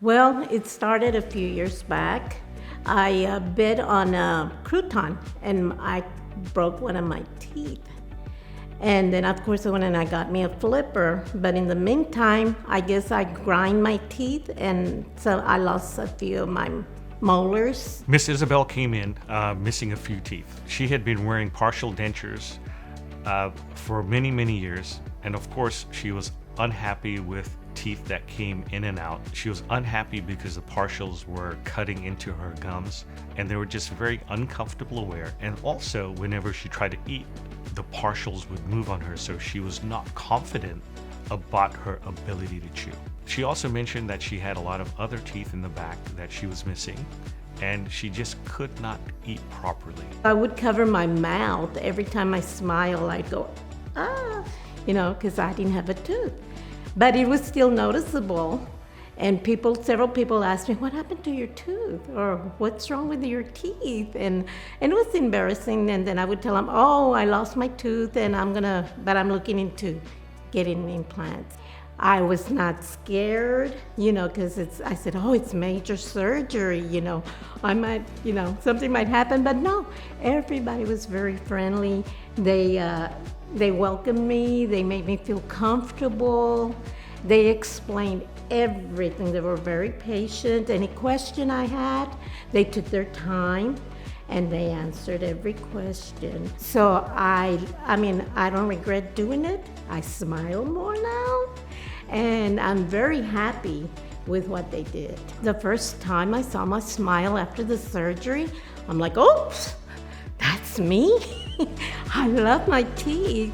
Well, it started a few years back. I bit on a crouton and I broke one of my teeth. And then, of course, I went and I got me a flipper. But in the meantime, I guess I grind my teeth, and so I lost a few of my molars. Miss Isabel came in missing a few teeth. She had been wearing partial dentures for many, many years. And of course, she was unhappy with teeth that came in and out. She was unhappy because the partials were cutting into her gums and they were just very uncomfortable to wear. And also, whenever she tried to eat, the partials would move on her, so she was not confident about her ability to chew. She also mentioned that she had a lot of other teeth in the back that she was missing, and she just could not eat properly. I would cover my mouth. Every time I smile, I'd go, ah, because I didn't have a tooth. But it was still noticeable. And several people asked me, what happened to your tooth? Or what's wrong with your teeth? And it was embarrassing. And then I would tell them, oh, I lost my tooth and but I'm looking into getting implants. I was not scared, because I said, oh, it's major surgery, I might, something might happen. But no, everybody was very friendly. They welcomed me. They made me feel comfortable. They explained everything. They were very patient. Any question I had, they took their time and they answered every question. So I don't regret doing it. I smile more now, and I'm very happy with what they did. The first time I saw my smile after the surgery, I'm like, oops, that's me. I love my teeth.